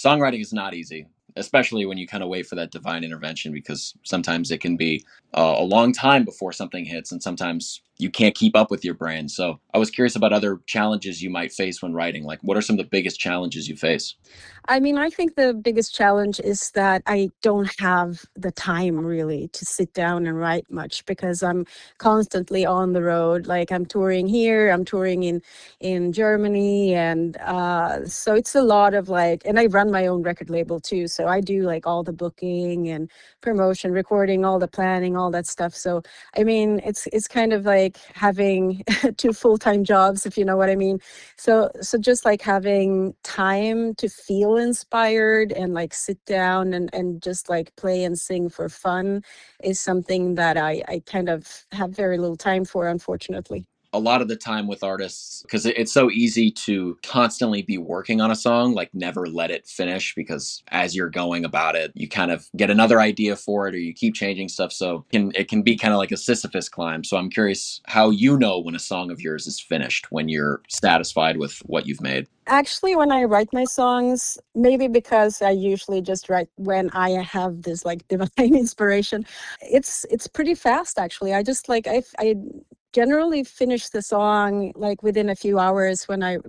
Songwriting is not easy, especially when you kind of wait for that divine intervention, because sometimes it can be a long time before something hits, and sometimes you can't keep up with your brain. So I was curious about other challenges you might face when writing. Like, what are some of the biggest challenges you face? I mean, I think the biggest challenge is that I don't have the time really to sit down and write much because I'm constantly on the road. Like I'm touring here, I'm touring in Germany, and so it's a lot of like. And I run my own record label too, so I do like all the booking and promotion, recording, all the planning, all that stuff. So I mean, it's kind of like having two full-time jobs, if you know what I mean. So just like having time to feel inspired and like sit down and just like play and sing for fun is something that I kind of have very little time for, unfortunately. A lot of the time with artists, because it's so easy to constantly be working on a song, like never let it finish, because as you're going about it, you kind of get another idea for it, or you keep changing stuff. So it can be kind of like a Sisyphus climb. So I'm curious how you know when a song of yours is finished, when you're satisfied with what you've made. Actually, when I write my songs, maybe because I usually just write when I have this like divine inspiration, it's pretty fast actually. I just like I generally finish the song like within a few hours when I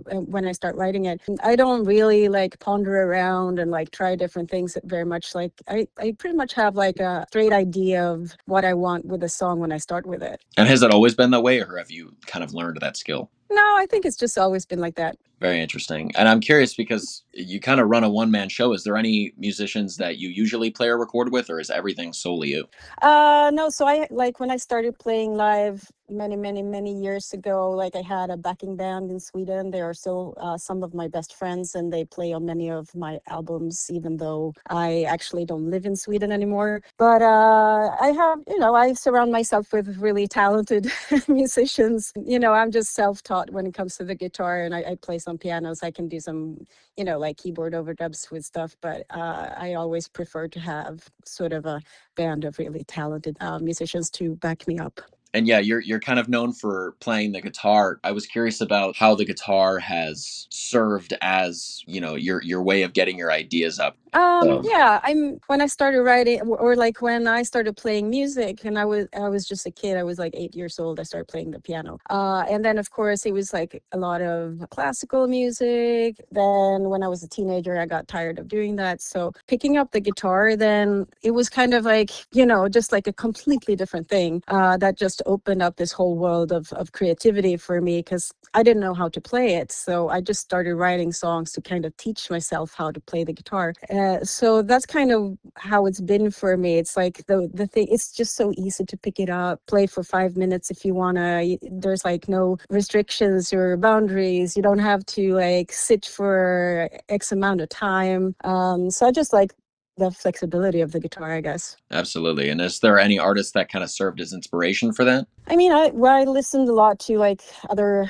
start writing it. I don't really like ponder around and like try different things very much. Like I pretty much have like a straight idea of what I want with a song when I start with it. And has it always been that way, or have you kind of learned that skill? No, I think it's just always been like that. Very interesting. And I'm curious because you kind of run a one man show. Is there any musicians that you usually play or record with, or is everything solely you? No, so I like when I started playing live many years ago, like I had a backing band in Sweden. They are still some of my best friends, and they play on many of my albums, even though I actually don't live in Sweden anymore. But I have, I surround myself with really talented musicians. I'm just self-taught when it comes to the guitar, and I play some pianos. I can do some, like keyboard overdubs with stuff, but I always prefer to have sort of a band of really talented musicians to back me up. And yeah, you're kind of known for playing the guitar. I was curious about how the guitar has served as, your way of getting your ideas up. Yeah, I'm when I started writing, or like when I started playing music, and I was just a kid. I was like 8 years old. I started playing the piano, and then of course it was like a lot of classical music. Then when I was a teenager, I got tired of doing that, so picking up the guitar, then it was kind of like just like a completely different thing that just opened up this whole world of creativity for me because I didn't know how to play it. So I just started writing songs to kind of teach myself how to play the guitar. So that's kind of how it's been for me. It's like the thing, it's just so easy to pick it up, play for 5 minutes if you wanna. There's like no restrictions or boundaries. You don't have to like sit for X amount of time. So I just like the flexibility of the guitar, I guess. Absolutely. And is there any artist that kind of served as inspiration for that? I mean, I listened a lot to like other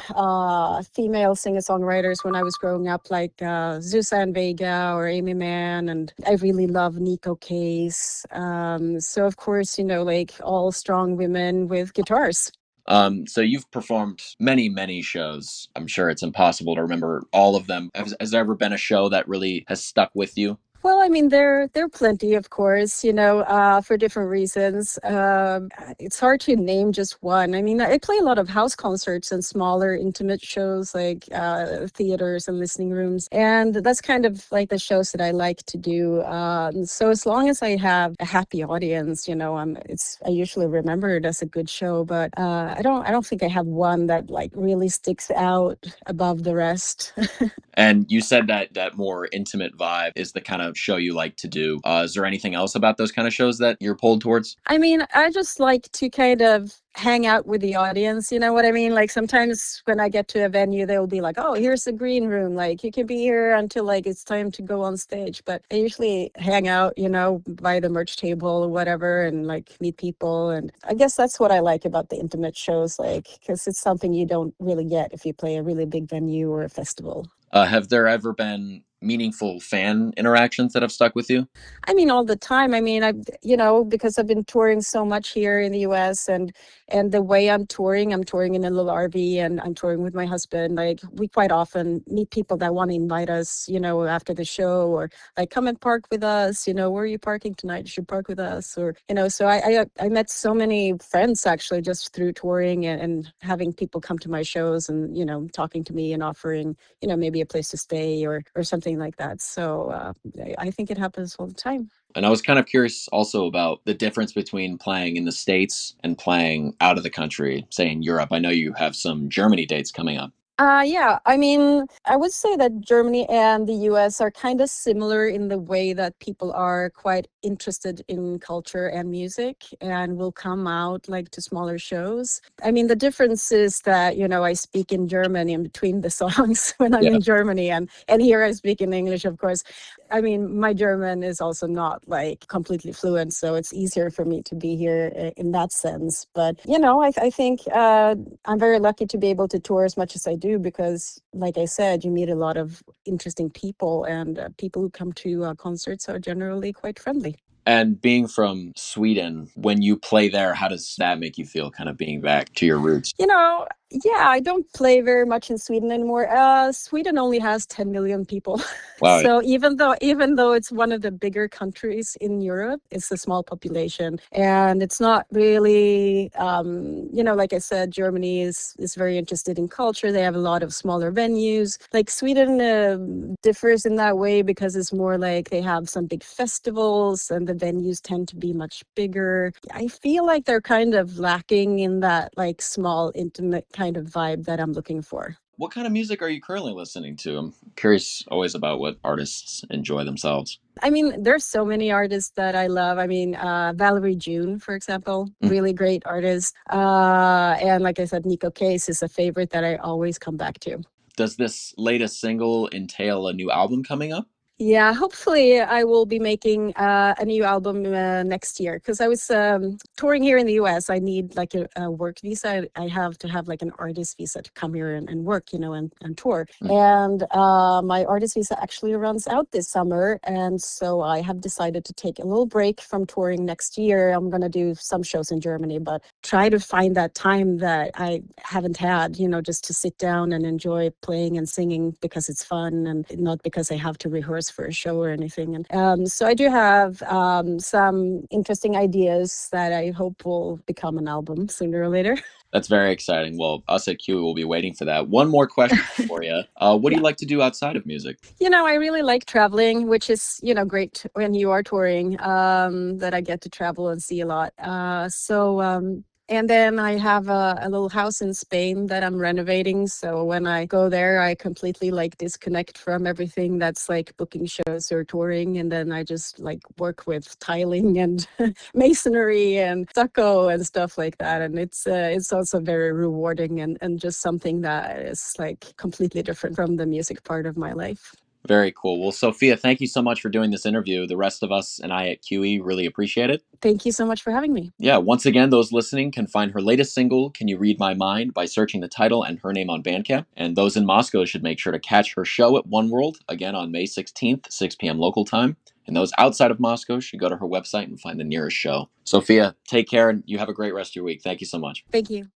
female singer-songwriters when I was growing up, like Suzanne Vega or Amy Mann, and I really love Nico Case. So of course, like all strong women with guitars. So you've performed many shows. I'm sure it's impossible to remember all of them. Has there ever been a show that really has stuck with you? Well, I mean, there are plenty, of course, for different reasons. It's hard to name just one. I mean, I play a lot of house concerts and smaller, intimate shows like theaters and listening rooms, and that's kind of like the shows that I like to do. So as long as I have a happy audience, I usually remember it as a good show. But I don't think I have one that like really sticks out above the rest. And you said that more intimate vibe is the kind of show you like to do. Is there anything else about those kind of shows that you're pulled towards? I mean, I just like to kind of hang out with the audience. You know what I mean? Like sometimes when I get to a venue, they'll be like, "Oh, here's the green room. Like you can be here until like it's time to go on stage." But I usually hang out, by the merch table or whatever, and like meet people. And I guess that's what I like about the intimate shows, like because it's something you don't really get if you play a really big venue or a festival. Have there ever been meaningful fan interactions that have stuck with you? I mean, all the time. I mean, because I've been touring so much here in the US, and the way I'm touring in a little RV, and I'm touring with my husband. Like, we quite often meet people that want to invite us, after the show, or like, come and park with us, where are you parking tonight? You should park with us. Or, so I met so many friends actually just through touring, and having people come to my shows, and, talking to me and offering, maybe a place to stay, or something like that. So I think it happens all the time. And I was kind of curious also about the difference between playing in the States and playing out of the country, say in Europe. I know you have some Germany dates coming up. Yeah, I mean, I would say that Germany and the US are kind of similar in the way that people are quite interested in culture and music, and will come out like to smaller shows. I mean, the difference is that, I speak in German in between the songs when I'm Yeah. in Germany, and here I speak in English, of course. I mean, my German is also not like completely fluent, so it's easier for me to be here in that sense. But, I think I'm very lucky to be able to tour as much as I do, because, like I said, you meet a lot of interesting people, and people who come to concerts are generally quite friendly. And being from Sweden, when you play there, how does that make you feel, kind of being back to your roots? Yeah, I don't play very much in Sweden anymore. Sweden only has 10 million people. Wow. So even though it's one of the bigger countries in Europe, it's a small population, and it's not really, like I said, Germany is very interested in culture. They have a lot of smaller venues. Like, Sweden differs in that way, because it's more like they have some big festivals, and the venues tend to be much bigger. I feel like they're kind of lacking in that, like, small, intimate kind of vibe that I'm looking for. What kind of music are you currently listening to? I'm curious always about what artists enjoy themselves. I mean, there's so many artists that I love. I mean, Valerie June, for example, Mm. really great artist. And like I said, Nico Case is a favorite that I always come back to. Does this latest single entail a new album coming up? Yeah, hopefully I will be making a new album next year, because I was touring here in the US. I need like a work visa. I have to have like an artist visa to come here and work, and tour. Mm. And my artist visa actually runs out this summer. And so I have decided to take a little break from touring next year. I'm going to do some shows in Germany, but try to find that time that I haven't had, just to sit down and enjoy playing and singing, because it's fun, and not because I have to rehearse for a show or anything. And so I do have some interesting ideas that I hope will become an album sooner or later. That's very exciting. Well, us at KUOI will be waiting for that. One more question for you. What do Yeah. you like to do outside of music? I really like traveling, which is, great when you are touring, that I get to travel and see a lot. And then I have a little house in Spain that I'm renovating. So when I go there, I completely like disconnect from everything that's like booking shows or touring. And then I just like work with tiling and masonry and stucco and stuff like that. And it's also very rewarding, and just something that is like completely different from the music part of my life. Very cool. Well, Sophia, thank you so much for doing this interview. The rest of us and I at KUOI really appreciate it. Thank you so much for having me. Yeah, once again, those listening can find her latest single, Can You Read My Mind, by searching the title and her name on Bandcamp. And those in Moscow should make sure to catch her show at One World, again on May 16th, 6 p.m. local time. And those outside of Moscow should go to her website and find the nearest show. Sophia, take care, and you have a great rest of your week. Thank you so much. Thank you.